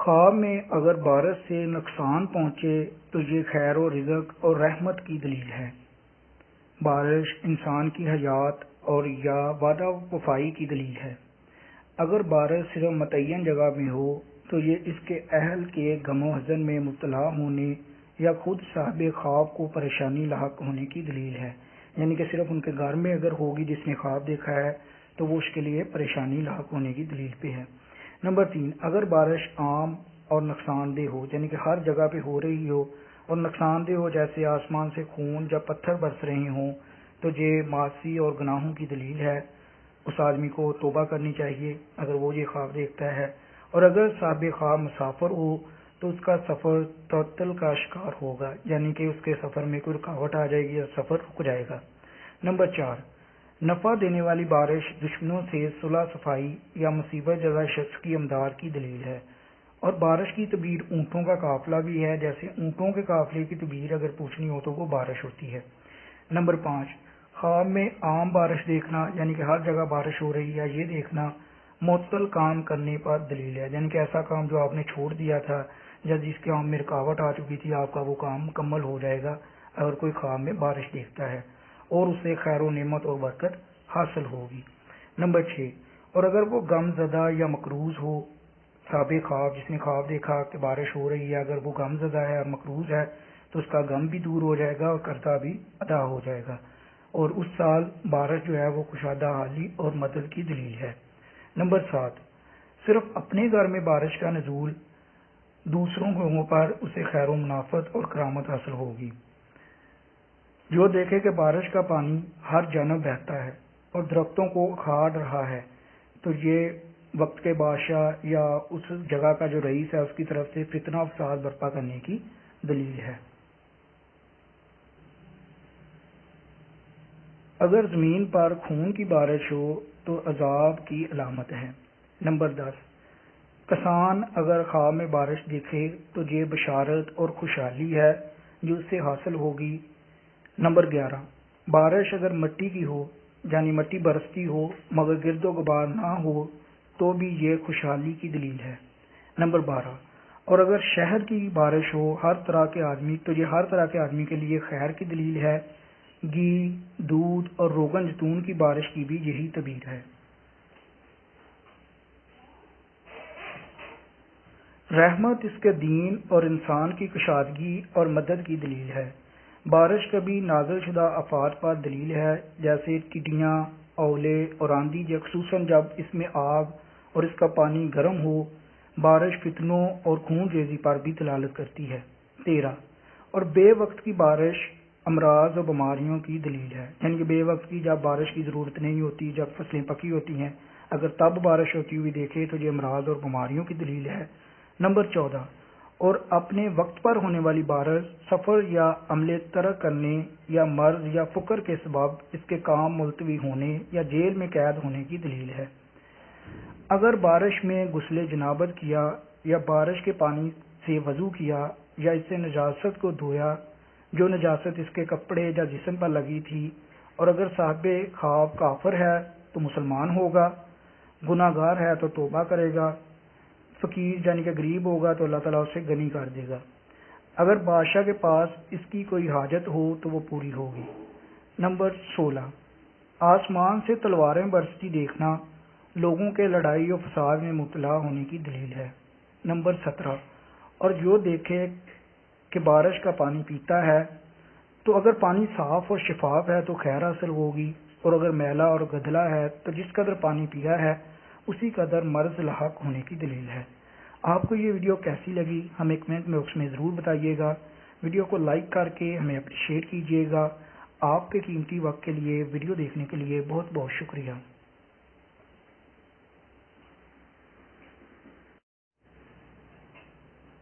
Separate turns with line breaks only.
خواب میں اگر بارش سے نقصان پہنچے تو یہ خیر و رزق اور رحمت کی دلیل ہے۔ بارش انسان کی حیات اور یا وعدہ وفائی کی دلیل ہے۔ اگر بارش صرف متعین جگہ میں ہو تو یہ اس کے اہل کے غم و حزن میں مبتلا ہونے یا خود صاحب خواب کو پریشانی لاحق ہونے کی دلیل ہے، یعنی کہ صرف ان کے گھر میں اگر ہوگی جس نے خواب دیکھا ہے تو وہ اس کے لیے پریشانی لاحق ہونے کی دلیل پہ ہے۔ نمبر 3، اگر بارش عام اور نقصان دہ ہو، یعنی کہ ہر جگہ پہ ہو رہی ہو اور نقصان دہ ہو، جیسے آسمان سے خون یا پتھر برس رہے ہوں، تو یہ معاصی اور گناہوں کی دلیل ہے۔ اس آدمی کو توبہ کرنی چاہیے اگر وہ یہ خواب دیکھتا ہے، اور اگر صاحب خواب مسافر ہو تو اس کا سفر تعطل کا شکار ہوگا، یعنی کہ اس کے سفر میں کوئی رکاوٹ آ جائے گی یا سفر رک جائے گا۔ نمبر 4، نفع دینے والی بارش دشمنوں سے صلح صفائی یا مصیبت زدہ شخص کی امداد کی دلیل ہے، اور بارش کی تعبیر اونٹوں کا قافلہ بھی ہے، جیسے اونٹوں کے قافلے کی تعبیر اگر پوچھنی ہو تو وہ بارش ہوتی ہے۔ نمبر 5، خواب میں عام بارش دیکھنا، یعنی کہ ہر جگہ بارش ہو رہی ہے، یہ دیکھنا معطل کام کرنے پر دلیل ہے، یعنی کہ ایسا کام جو آپ نے چھوڑ دیا تھا یا جس کے کام میں رکاوٹ آ چکی تھی، آپ کا وہ کام مکمل ہو جائے گا اگر کوئی خواب میں بارش دیکھتا ہے، اور اسے خیر و نعمت اور برکت حاصل ہوگی۔ نمبر 6، اور اگر وہ غم زدہ یا مقروض ہو، صاحب خواب جس نے خواب دیکھا کہ بارش ہو رہی ہے، اگر وہ غم زدہ ہے اور مقروض ہے تو اس کا غم بھی دور ہو جائے گا اور قرضہ بھی ادا ہو جائے گا، اور اس سال بارش جو ہے وہ کشادہ حالی اور مدد کی دلیل ہے۔ نمبر 7، صرف اپنے گھر میں بارش کا نزول، دوسروں گھروں پر اسے خیر و منافعت اور کرامت حاصل ہوگی۔ جو دیکھے کہ بارش کا پانی ہر جانب بہتا ہے اور درختوں کو اکھاڑ رہا ہے تو یہ وقت کے بادشاہ یا اس جگہ کا جو رئیس ہے اس کی طرف سے فتنہ و فساد برپا کرنے کی دلیل ہے۔ اگر زمین پر خون کی بارش ہو تو عذاب کی علامت ہے۔ نمبر 10، کسان اگر خواب میں بارش دیکھے تو یہ بشارت اور خوشحالی ہے جو اس سے حاصل ہوگی۔ نمبر 11، بارش اگر مٹی کی ہو، یعنی مٹی برستی ہو مگر گرد و غبار نہ ہو تو بھی یہ خوشحالی کی دلیل ہے۔ نمبر 12، اور اگر شہد کی بارش ہو ہر طرح کے آدمی تو یہ ہر طرح کے آدمی کے لیے خیر کی دلیل ہے۔ گھی، دودھ اور روغن زیتون کی بارش کی بھی یہی تعبیر ہے۔ رحمت اس کے دین اور انسان کی کشادگی اور مدد کی دلیل ہے۔ بارش کبھی نازل شدہ آفات پر دلیل ہے، جیسے ٹڈیاں، اولے اور آندھی، خصوصاً جب اس میں آگ اور اس کا پانی گرم ہو۔ بارش فتنوں اور خون ریزی پر بھی دلالت کرتی ہے۔ 13، اور بے وقت کی بارش امراض اور بیماریوں کی دلیل ہے، یعنی کہ بے وقت کی جب بارش کی ضرورت نہیں ہوتی، جب فصلیں پکی ہوتی ہیں، اگر تب بارش ہوتی ہوئی دیکھے تو یہ امراض اور بیماریوں کی دلیل ہے۔ نمبر 14، اور اپنے وقت پر ہونے والی بارش سفر یا عمل ترک کرنے یا مرض یا فقر کے سبب اس کے کام ملتوی ہونے یا جیل میں قید ہونے کی دلیل ہے۔ اگر بارش میں غسل جنابت کیا یا بارش کے پانی سے وضو کیا یا اس سے نجاست کو دھویا جو نجاست اس کے کپڑے یا جسم پر لگی تھی، اور اگر صاحب خواب کافر ہے تو مسلمان ہوگا، گناہ گار ہے تو توبہ کرے گا، فقیر یعنی کہ غریب ہوگا تو اللہ تعالیٰ اسے غنی کر دے گا، اگر بادشاہ کے پاس اس کی کوئی حاجت ہو تو وہ پوری ہوگی۔ نمبر 16، آسمان سے تلواریں برستی دیکھنا لوگوں کے لڑائی و فساد میں مبتلا ہونے کی دلیل ہے۔ نمبر 17، اور جو دیکھے کہ بارش کا پانی پیتا ہے تو اگر پانی صاف اور شفاف ہے تو خیر حاصل ہوگی، اور اگر میلا اور گدلا ہے تو جس قدر پانی پیا ہے اسی قدر مرض لاحق ہونے کی دلیل ہے۔ آپ کو یہ ویڈیو کیسی لگی ہمیں کمنٹ باکس میں ضرور بتائیے گا۔ ویڈیو کو لائک کر کے ہمیں اپریشیٹ کیجیے گا۔ آپ کے قیمتی وقت کے لیے ویڈیو دیکھنے کے لیے بہت بہت شکریہ۔